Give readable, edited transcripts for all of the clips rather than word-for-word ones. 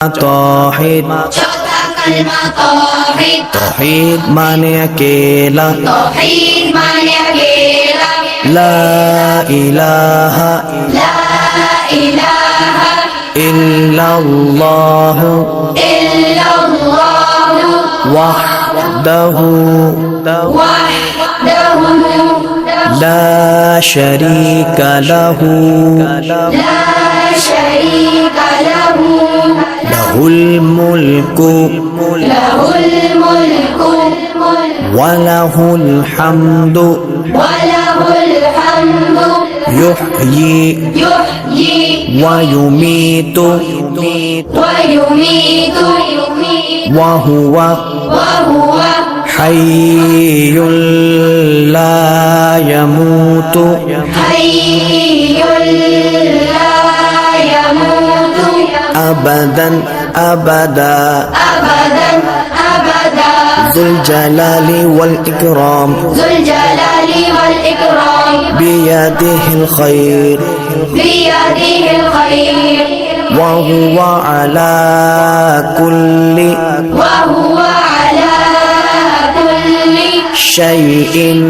तौहीद छोटा कलमा तौहीद तौहीद माने अकेला तौहीद माने अकेला ला इलाहा ला इलाहा इल्लल्लाह इल्लल्लाह वहदहु वहदहु ला शरीका लहु ला शरीका लहु लहुल मुल्कु लहुल मुल्कु वलहुल हम्दु वलहुल हम्दु युहयी युहयी वयुमीतु वयुमीतु वहुवा वहुव हय्युल ला यमूतु हय्युल ला यमूतु अबदन अबदा अबदन अबदा ज़ुल जलाली वल इकराम ज़ुल जलाली वल इकराम बियदिहिल खैर बियदिहिल खैर वहुवा अला कुल्ली वहुव अला कुल्ली शैइन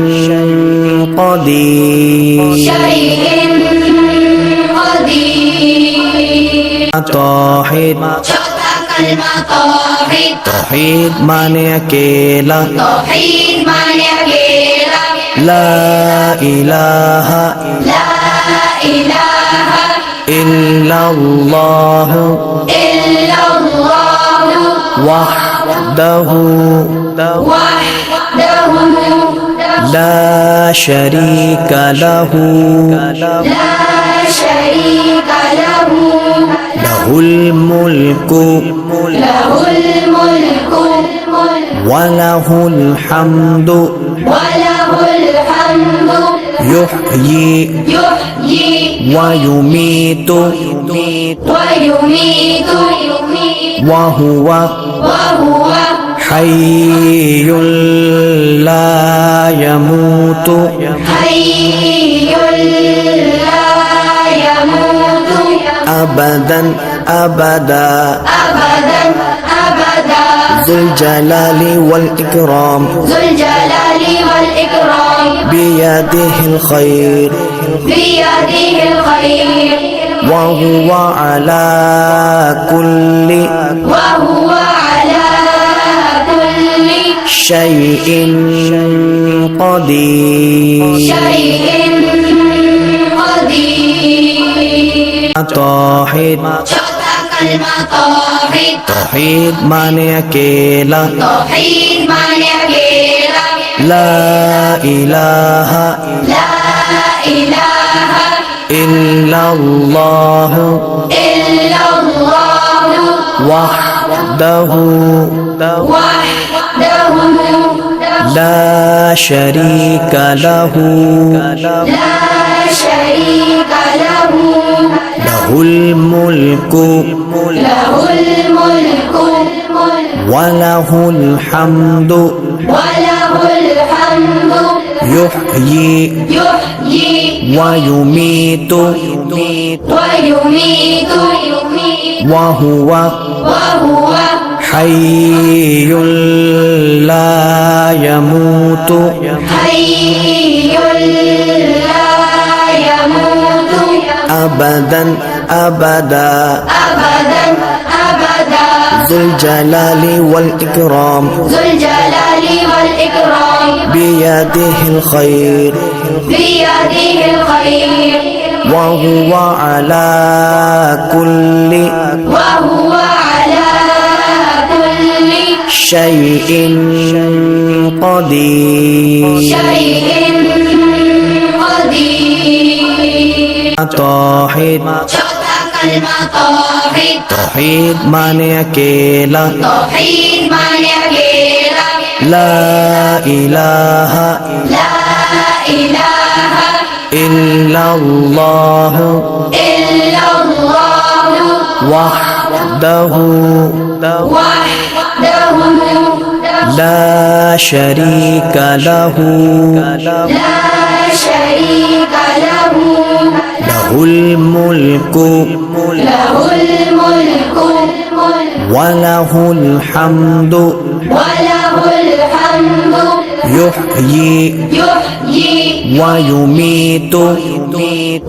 क़दीर शैइन क़दीर तौहीद छोटा कलमा तौहीद तौहीद माने अकेला तौहीद माने अकेला ला इलाहा ला इलाहा इल्लल्लाह इल्लल्लाह वहदहु वहदहु ला शरीका लहु ला शरीका लहु लहुल मुल्कु लहुल मुल्कु वलहुल हम्दु वलहुल हम्दु युहयी युहयी वयुमीतु वयुमीतु वहुवा वहुव हय्युल ला यमूतु हय्युल ला यमूतु अबदन अबदा अबदन अबदा ज़ुल जलाली वल इकराम ज़ुल जलाली वल इकराम बियदिहिल खैर बियदिहिल खैर वहुवा अला कुल्ली वहुव अला कुल्ली शैइन क़दीर शैइन क़दीर तौहीद छोटा कलमा तौहीद तौहीद माने अकेला तौहीद माने अकेला ला इलाहा ला इलाहा इल्लल्लाह इल्लल्लाह वहदहु वहदहु ला शरीका लहु ला शरीका लहु लहुल मुल्कु लहुल मुल्कु वलहुल हम्दु वलहुल हम्दु युहयी युहयी वयुमीतु वयुमीतु वहुवा वहुव हय्युल ला यमूतु हय्युल ला यमूतु अबदन अबदा अबदन अबदा ज़ुल जलाली वल इकराम ज़ुल जलाली वल इकराम बियदिहिल खैर बियदिहिल खैर वहुवा अला कुल्ली वहुव अला कुल्ली शैइन क़दीर शैइन क़दीर तौहीद छोटा कलमा तौहीद तौहीद माने अकेला तौहीद माने अकेला ला इलाहा ला इलाहा इल्लल्लाह इल्लल्लाह वहदहु वहदहु ला शरीका लहु ला शरीका लहु लहुल मुल्कु लहुल मुल्कु وله الحمد وله الحمد يحيي يحيي ويميت ويميت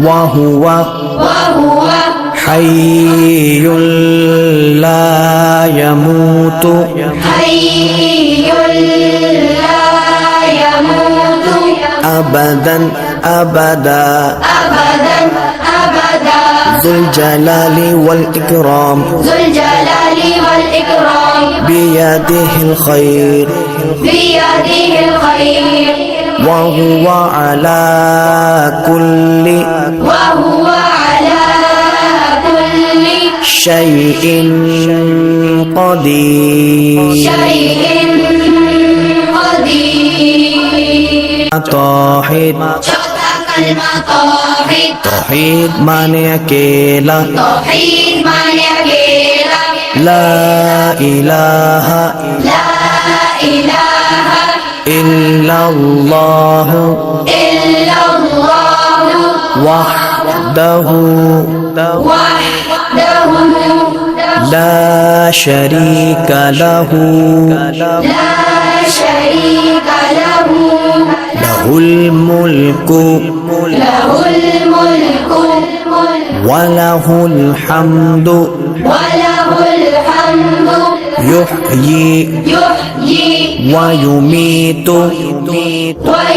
وهو وهو حي لا يموت حي لا يموت أبدا أبدا أبدا أبدا ذو الجلال والإكرام ذو الجلال والإكرام بيده الخير بيده الخير وهو على كل وهو على كل شيء قدير شيء قدير توحيد Chota kalma tauhid توحيد মানে একেলা tauhid mane akela لا إله la ilaha إلا الله illa Allah وحده wahdahu لا شريك له la sharika lahu له الملك lahul mulku وله الحمد walahul hamdu يحيي yuhyi ويميت wa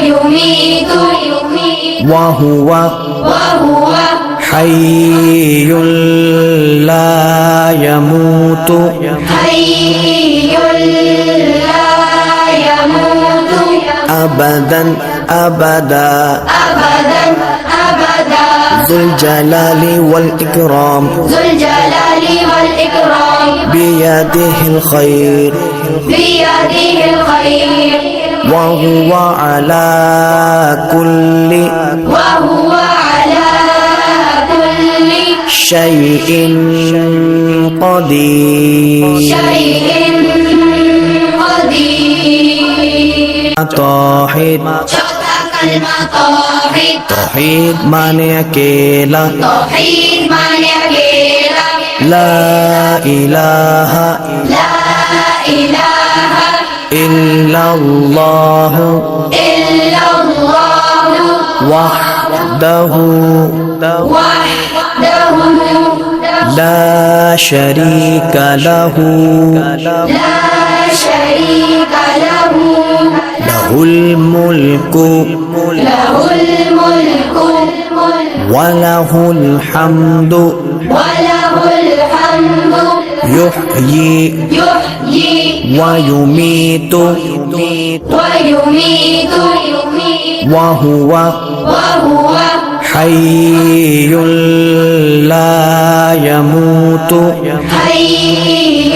yumitu وهو wa huwa حي لا يموت حي لا يموت أبدا أبدا أبدا أبدا ذو الجلال والإكرام ذو الجلال والإكرام بيده الخير بيده الخير وهو على كل وهو على كل شيء قدير شيء قدير توحيد Chota kalma tauhid توحيد মানে একেলা tauhid mane akela لا إله la ilaha إلا الله illa Allah وحده وحده لا شريك له لا شريك له له الملك له الملك وله الحمد وله الحمد يحيي يحيي ويميت ويميت وهو وهو حي لا يموت حي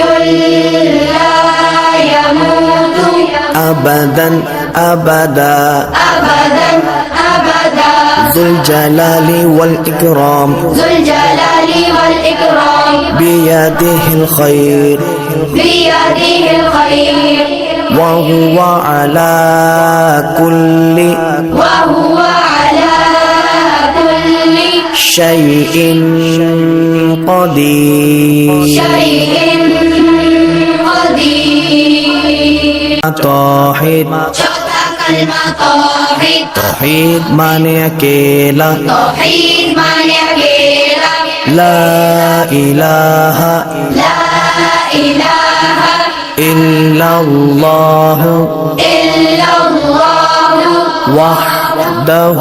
لا يموت أبدا أبدا أبدا أبدا ذو الجلال والإكرام ذو الجلال والإكرام بيده الخير بيده الخير وهو على كل وهو على كل شيء قدير شيء قدير توحيد Chota kalma tauhid توحيد মানে একেলা tauhid mane akela لا إله la ilaha إلا الله illa Allah وحده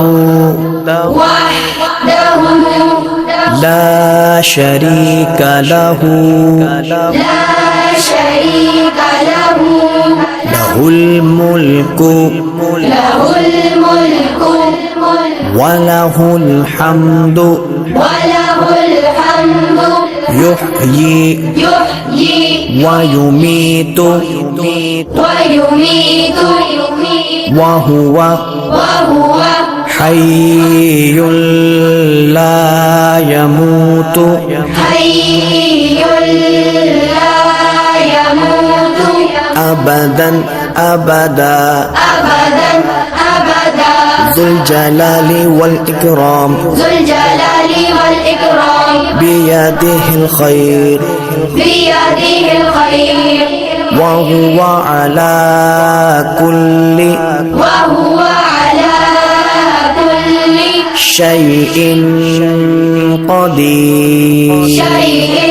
وحده لا شريك له لا شريك له له الملك له الملك وله الحمد وله الحمد يحيي يحيي ويميت ويميت وهو وهو حي لا يموت حي لا يموت أبدا أبدا أبدا أبدا ذو الجلال والإكرام ذو الجلال والإكرام والإكرام بيده الخير بيده الخير وهو على كل وهو على كل شيء قدير شيء